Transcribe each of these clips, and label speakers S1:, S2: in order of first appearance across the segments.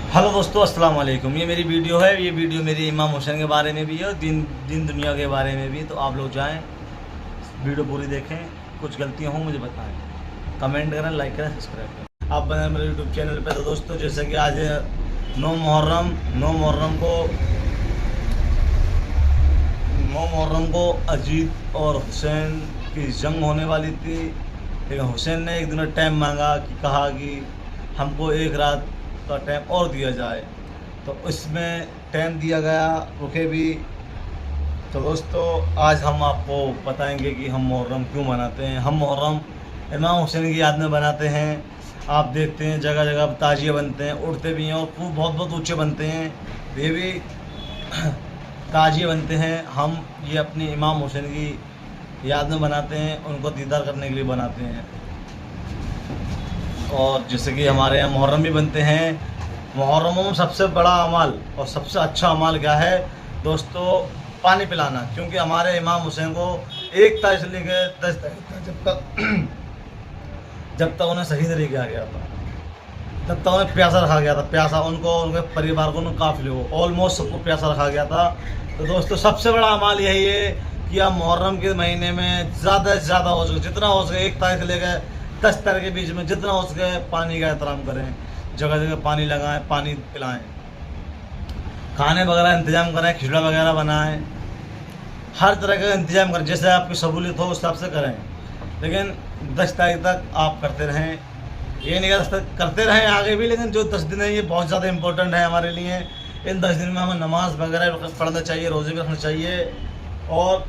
S1: Hello दोस्तों, अस्सलाम वालेकुम। ये मेरी वीडियो है। ये वीडियो मेरी इमाम हुसैन के बारे में भी है और दिन दुनिया के बारे में भी। तो आप लोग जाएं, वीडियो पूरी देखें, कुछ गलतियां हों मुझे बताएं, कमेंट करें, लाइक करें, सब्सक्राइब करें। आप बने मेरे यूट्यूब चैनल पे। तो दोस्तों, जैसे कि आज 9 मुहर्रम को अजीत और हुसैन की जंग होने वाली थी, लेकिन हुसैन ने एक दिन टाइम मांगा कि कहा कि हमको एक रात का टाइम और दिया जाए, तो इसमें टाइम दिया गया, रुके भी। तो दोस्तों, आज हम आपको बताएंगे कि हम मुहर्रम क्यों मनाते हैं। हम मुहर्रम इमाम हुसैन की याद में बनाते हैं। आप देखते हैं जगह जगह ताजिए बनते हैं, उड़ते भी हैं और खूब बहुत बहुत ऊंचे बनते हैं। ये भी ताजिए बनते हैं। हम ये अपनी इमाम हुसैन की याद में बनाते हैं, उनको दीदार करने के लिए बनाते हैं। और जैसे कि हमारे यहाँ मुहर्रम भी बनते हैं। मुहर्रम में सबसे बड़ा अमाल और सबसे अच्छा अमाल क्या है दोस्तों? पानी पिलाना। क्योंकि हमारे इमाम हुसैन को 1 तारीख से लेकर 10 तारीख तक जब तक उन्हें शहीद नहीं किया गया था, तब तक उन्हें प्यासा रखा गया था। प्यासा उनको, उनके परिवार को, उनके काफिले को, ऑलमोस्ट सबको प्यासा रखा गया था। तो दोस्तों, सबसे बड़ा अमाल यही है कि आप मुहर्रम के महीने में ज़्यादा से ज़्यादा हो सके, जितना हो सके 1 तारीख से लेकर 10 तारीख के बीच में जितना हो सके पानी का एहतराम करें। जगह जगह पानी लगाएं, पानी पिलाएं, खाने वगैरह इंतजाम करें, खिचड़ा वगैरह बनाएं, हर तरह का इंतजाम करें। जैसे आपकी सहूलियत हो उस हिसाब से करें, लेकिन 10 तारीख तक आप करते रहें। ये नहीं करते रहें आगे भी, लेकिन जो 10 दिन है ये बहुत ज़्यादा इम्पोर्टेंट है हमारे लिए। इन 10 दिन में हमें नमाज वगैरह पढ़ना चाहिए, रोज़े भी रखना चाहिए और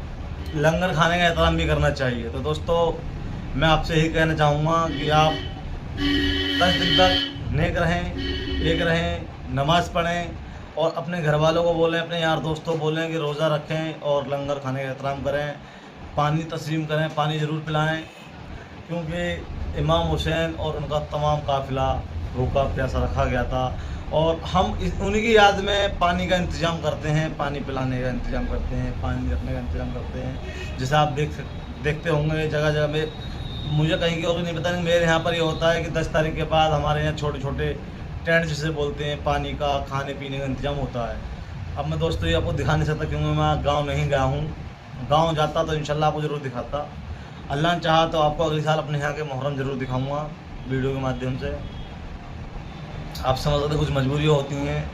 S1: लंगर खाने का एहतराम भी करना चाहिए। तो दोस्तों, मैं आपसे यही कहना चाहूँगा कि आप 10 दिन तक नेक रहें, एक रहें, नमाज़ पढ़ें और अपने घर वालों को बोलें, अपने यार दोस्तों को बोलें कि रोज़ा रखें और लंगर खाने का एहतराम करें, पानी तस्लीम करें, पानी ज़रूर पिलाएं। क्योंकि इमाम हुसैन और उनका तमाम काफ़िला भूखा प्यासा रखा गया था और हम उन्हीं की याद में पानी का इंतज़ाम करते हैं, पानी पिलाने का इंतज़ाम करते हैं, पानी रखने का इंतज़ाम करते हैं। जैसे आप देखते होंगे जगह जगह में, मुझे कहीं की और नहीं पता, नहीं मेरे यहाँ पर ये होता है कि 10 तारीख के बाद हमारे यहाँ छोटे छोटे टेंट जिसे बोलते हैं, पानी का, खाने पीने का इंतजाम होता है। अब मैं दोस्तों ये आपको दिखा नहीं सकता क्योंकि मैं गांव नहीं गया हूँ। गांव जाता तो इंशाल्लाह आपको ज़रूर दिखाता। अल्लाह ने चाहा तो आपको अगले साल अपने यहाँ के मुहर्रम ज़रूर दिखाऊँगा वीडियो के माध्यम से। आप समझ सकते, कुछ मजबूरियाँ होती हैं,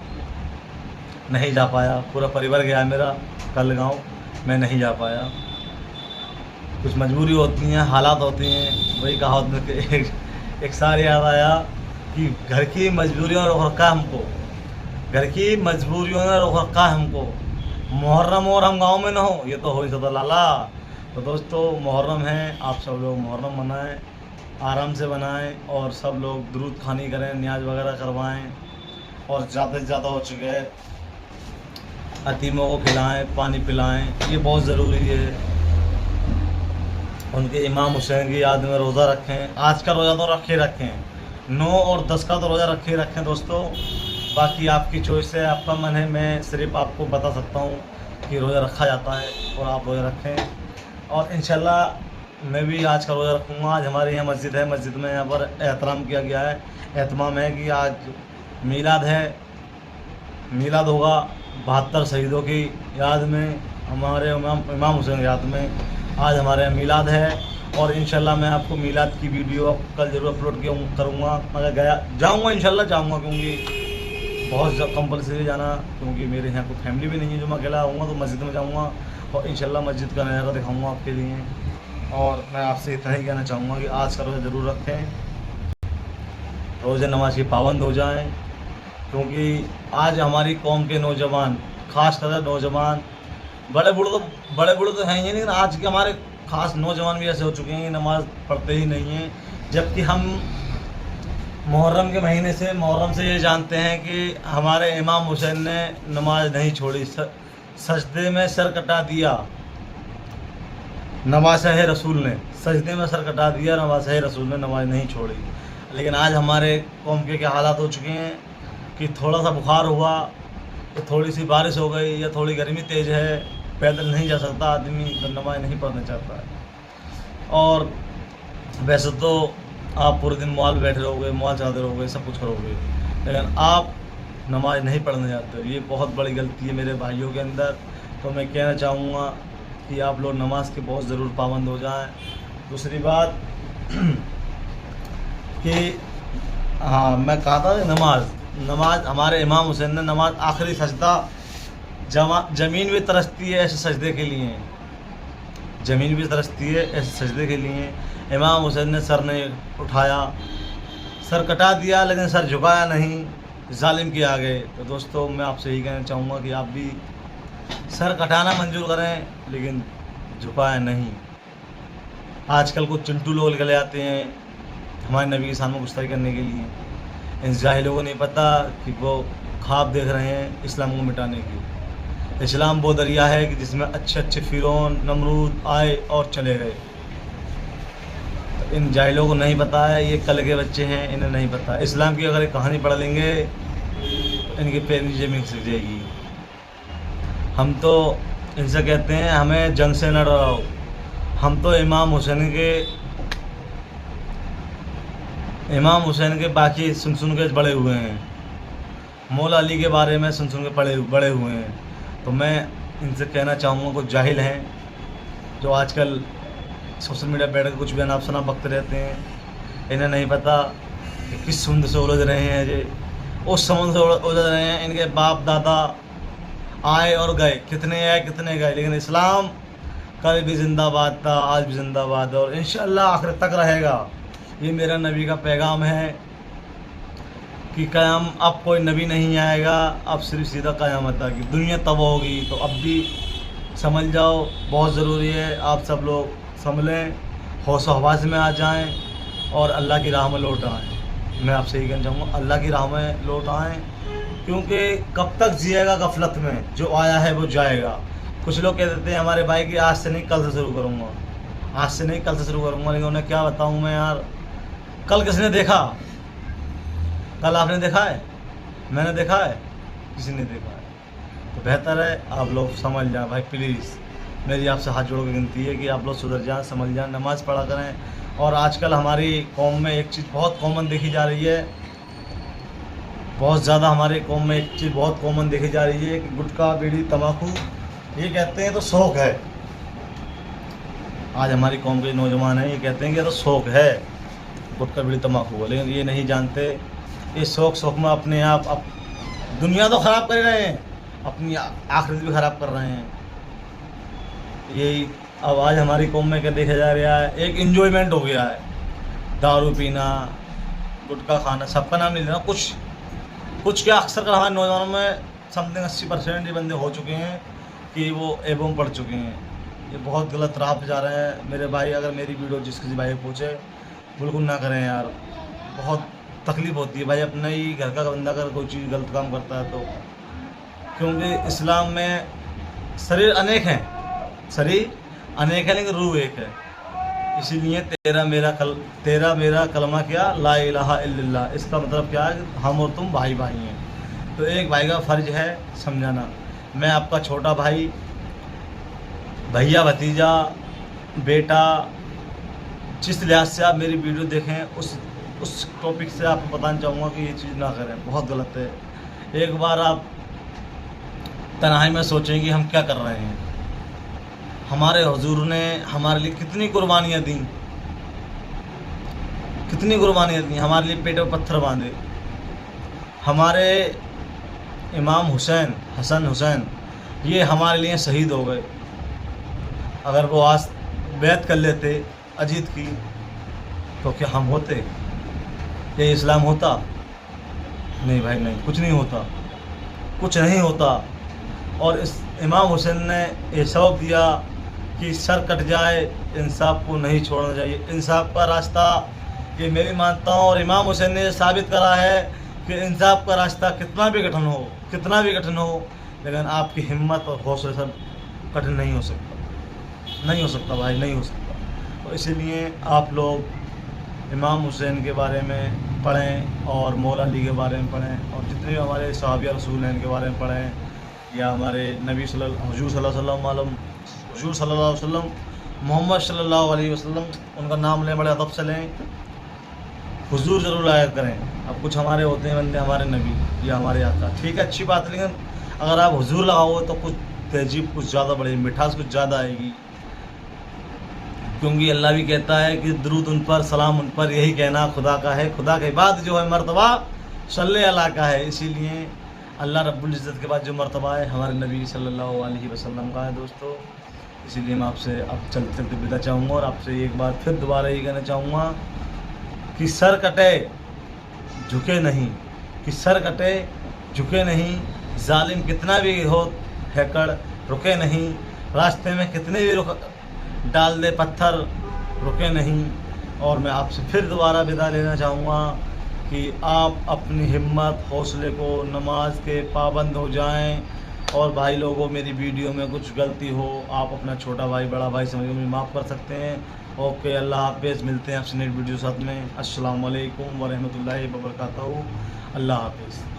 S1: नहीं जा पाया। पूरा परिवार गया है मेरा कल गाँव, मैं नहीं जा पाया। कुछ मजबूरी होती हैं, हालात होती हैं। वही कहावत में एक सार याद आया कि घर की मजबूरियों ने रोक रखा है हमको, घर की मजबूरियों ने रोक रखा है हमको। मुहर्रम और हम गांव में ना हो, ये तो हो ही सकता लाला। तो दोस्तों, मुहर्रम है, आप सब लोग मुहर्रम मनाएं, आराम से बनाएं और सब लोग दुरूद खानी करें, न्याज वगैरह करवाएं और ज़्यादा से ज़्यादा हो चुके यतीमों को खिलाएं, पानी पिलाएं। ये बहुत ज़रूरी है। उनके इमाम हुसैन की याद में रोज़ा रखें। आज का रोज़ा तो रखें, 9 और 10 का तो रोज़ा रखें दोस्तों। बाकी आपकी चॉइस है, आपका मन है। मैं सिर्फ आपको बता सकता हूँ कि रोज़ा रखा जाता है और आप रोज़ा रखें। और इंशाल्लाह मैं भी आज का रोज़ा रखूँगा। आज हमारे यहाँ मस्जिद है, मस्जिद में यहाँ पर एहतराम किया गया है, एहतमाम है कि आज मीलाद है, मीलाद होगा 72 शहीदों की याद में, हमारे इमाम हुसैन की याद में आज हमारे यहाँ मीलाद है। और इंशाल्लाह मैं आपको मीलाद की वीडियो कल ज़रूर अपलोड करूँगा। मगर जाऊँगा इंशाल्लाह, जाऊँगा क्योंकि बहुत कंपलसरी जाना, क्योंकि मेरे यहाँ कोई फैमिली भी नहीं है। जो मैं अकेला आऊँगा तो मस्जिद में जाऊँगा और इंशाल्लाह मस्जिद का नज़ारा दिखाऊँगा आपके लिए। और मैं आपसे इतना ही कहना चाहूँगा कि आज का रोज़ा ज़रूर रखें, रोज़े नमाज की पाबंद हो जाएँ। क्योंकि आज हमारी कौम के नौजवान, ख़ास कर नौजवान, बड़े बूढ़े तो हैं ही, लेकिन आज के हमारे ख़ास नौजवान भी ऐसे हो चुके हैं कि नमाज़ पढ़ते ही नहीं हैं। जबकि हम मुहर्रम के महीने से, मुहर्रम से ये जानते हैं कि हमारे इमाम हुसैन ने नमाज नहीं छोड़ी, सजदे में सर कटा दिया। नवाज़ रसूल ने सजदे में सर कटा दिया, नवाज़ रसूल ने नमाज नहीं छोड़ी। लेकिन आज हमारे कौम के क्या हालात हो चुके हैं कि थोड़ा सा बुखार हुआ, तो थोड़ी सी बारिश हो गई या थोड़ी गर्मी तेज़ है, पैदल नहीं जा सकता आदमी, तो नमाज नहीं पढ़ना चाहता है। और वैसे तो आप पूरे दिन मोबाइल बैठे रहोगे, मोबाइल चलाते रहोगे, सब कुछ करोगे, लेकिन आप नमाज नहीं पढ़ने जाते हो, ये बहुत बड़ी गलती है मेरे भाइयों के अंदर। तो मैं कहना चाहूँगा कि आप लोग नमाज के बहुत ज़रूर पाबंद हो जाएं। दूसरी बात कि हाँ, मैं कहा था नमाज हमारे इमाम हुसैन ने नमाज आखिरी सजदा ज़मीन भी तरसती है ऐसे सजदे के लिए, ज़मीन भी तरसती है ऐसे सजदे के लिए। इमाम हुसैन ने सर नहीं उठाया, सर कटा दिया लेकिन सर झुकाया नहीं जालिम के आगे। तो दोस्तों मैं आपसे यही कहना चाहूँगा कि आप भी सर कटाना मंजूर करें लेकिन झुकाया नहीं। आजकल कुछ चिंटू लोग निकले आते हैं हमारे नबी के सामने गुस्ताखी करने के लिए। इन जाहिलों को नहीं पता कि वो ख्वाब देख रहे हैं इस्लाम को मिटाने की। इस्लाम वो दरिया है कि जिसमें अच्छे अच्छे फ़िरौन नमरूद आए और चले गए। तो इन जाहिलों को नहीं पता है, ये कल के बच्चे हैं, इन्हें नहीं पता। इस्लाम की अगर एक कहानी पढ़ लेंगे तो इनके पैर नीचे में खिसक जाएगी। हम तो इनसे कहते हैं हमें जंग से न डराओ, हम तो इमाम हुसैन के बाकी सुन के बड़े हुए हैं, मौला अली के बारे में सुन के बड़े हुए हैं। तो मैं इनसे कहना चाहूँगा कुछ जाहिल हैं जो आजकल सोशल मीडिया बैठ कर कुछ भी अनाप शनाप बकते रहते हैं, इन्हें नहीं पता कि किस समुद्र से उलझ रहे हैं। ये उस समुद्र से उलझ रहे हैं, इनके बाप दादा आए और गए, कितने आए कितने गए, लेकिन इस्लाम कल भी जिंदाबाद था, आज भी जिंदाबाद है और इंशाअल्लाह आखिर तक रहेगा। ये मेरा नबी का पैगाम है कि क़याम अब कोई नबी नहीं आएगा, अब सिर्फ सीधा क़यामत आएगी, दुनिया तबाह होगी। तो अब भी समझ जाओ, बहुत ज़रूरी है आप सब लोग संभलें, हौस हवास में आ जाएं और अल्लाह की राह में लौट आएँ। मैं आपसे यही कहना चाहूँगा अल्लाह की राह में लौट आएँ, क्योंकि कब तक जिएगा गफलत में, जो आया है वो जाएगा। कुछ लोग कह देते हैं हमारे भाई कि आज से नहीं कल से शुरू करूँगा, आज से नहीं कल से शुरू करूँगा, लेकिन उन्हें क्या बताऊँ मैं यार, कल किसने देखा? कल आपने देखा है? मैंने देखा है? किसी ने देखा है? तो बेहतर है आप लोग समझ जाएं भाई। प्लीज़ मेरी आपसे हाथ जोड़ के विनती है कि आप लोग सुधर जाएं, समझ जाएं, नमाज़ पढ़ा करें। और आजकल हमारी कौम में एक चीज़ बहुत कॉमन देखी जा रही है, बहुत ज़्यादा हमारे कौम में एक चीज़ बहुत कॉमन देखी जा रही है कि गुटखा बीड़ी तम्बाकू ये कहते हैं तो शौक़ है। आज हमारी कौम के नौजवान हैं, ये कहते हैं कि तो शौक़ है गुटखा बीड़ी तम्बाकू को, लेकिन ये नहीं जानते ये शौक़ में अपने आप दुनिया तो ख़राब कर रहे हैं, अपनी आखिरत भी ख़राब कर रहे हैं। यही अब आज हमारी कौम में क्या देखा जा रहा है, एक इन्जॉयमेंट हो गया है, दारू पीना, गुटखा खाना, सबका नाम नहीं लेना, कुछ क्या अक्सर कर हमारे नौजवानों में समथिंग 80% ये बंदे हो चुके हैं कि वो एवं पढ़ चुके हैं। ये बहुत गलत राह पे जा रहे हैं मेरे भाई। अगर मेरी वीडियो जिस किसी भाई पूछे बिल्कुल ना करें यार, बहुत तकलीफ़ होती है भाई। अपने ही घर का बंदा अगर कोई चीज़ गलत काम करता है तो, क्योंकि इस्लाम में शरीर अनेक हैं, शरीर अनेक है लेकिन रूह एक है। इसीलिए तेरा मेरा कलमा क्या, ला इलाहा इल्लल्लाह, इसका मतलब क्या है हम और तुम भाई भाई हैं। तो एक भाई का फ़र्ज है समझाना। मैं आपका छोटा भाई, भैया, भतीजा, बेटा, जिस लिहाज से आप मेरी वीडियो देखें उस टॉपिक से आपको बताना चाहूँगा कि ये चीज़ ना करें, बहुत गलत है। एक बार आप तन्हाई में सोचें कि हम क्या कर रहे हैं। हमारे हुजूर ने हमारे लिए कितनी कुर्बानियाँ दी, हमारे लिए पेट पर पत्थर बांधे। हमारे इमाम हसन हुसैन ये हमारे लिए शहीद हो गए। अगर वो आज बैत कर लेते अजीत की तो क्या हम होते? ये इस्लाम होता? नहीं भाई नहीं, कुछ नहीं होता। और इस इमाम हुसैन ने ये सबक दिया कि सर कट जाए, इंसाफ को नहीं छोड़ना चाहिए। इंसाफ का रास्ता ये मेरी मानता हूँ, और इमाम हुसैन ने साबित करा है कि इंसाफ का रास्ता कितना भी कठिन हो, लेकिन आपकी हिम्मत और हौसले से कठिन नहीं हो सकता भाई, नहीं हो सकता। तो इसीलिए आप लोग इमाम हुसैन के बारे में पढ़ें और मौला अली के बारे में पढ़ें, और जितने भी हमारे सहाबा रसूल हैं इनके बारे में पढ़ें, या हमारे नबी हुजूर सल्लल्लाहु अलैहि वसल्लम मोहम्मद सल्लल्लाहु अलैहि वसल्लम, उनका नाम लें, बड़े अदब से लें, हुजूर ज़रूर आया करें। अब कुछ हमारे होते हैं बंदे, हमारे नबी ये हमारे यहाँ का ठीक है, अच्छी बात है। लेकिन अगर आप हुजूर लगाओगे तो कुछ तहजीब कुछ ज़्यादा बढ़ेगी, मिठास कुछ ज़्यादा आएगी, क्योंकि अल्लाह भी कहता है कि दुरूद उन पर, सलाम उन पर, यही कहना खुदा का है। खुदा के बाद जो है मर्तबा सल्ले अला का है, इसीलिए अल्लाह रब्बुल इज़्ज़त के बाद जो मर्तबा है हमारे नबी सल्लल्लाहु अलैहि वसल्लम का है दोस्तों। इसीलिए मैं आपसे अब चलते चलते विदा चाहूँगा और आपसे एक बार फिर दोबारा ये कहना चाहूँगा कि सर कटे झुके नहीं, कि सर कटे झुके नहीं, जालिम कितना भी हो हैकड़ रुके नहीं, रास्ते में कितने भी रुक डाल दे पत्थर रुके नहीं। और मैं आपसे फिर दोबारा विदा लेना चाहूँगा कि आप अपनी हिम्मत हौसले को नमाज के पाबंद हो जाएं। और भाई लोगों, मेरी वीडियो में कुछ गलती हो, आप अपना छोटा भाई बड़ा भाई समझ के मुझे माफ़ कर सकते हैं। ओके, अल्लाह हाफ़िज़, मिलते हैं आपसे नेक्स्ट वीडियो साथ में। अस्सलाम वालेकुम व रहमतुल्लाहि व बरकातहू। अल्लाह हाफ़िज़।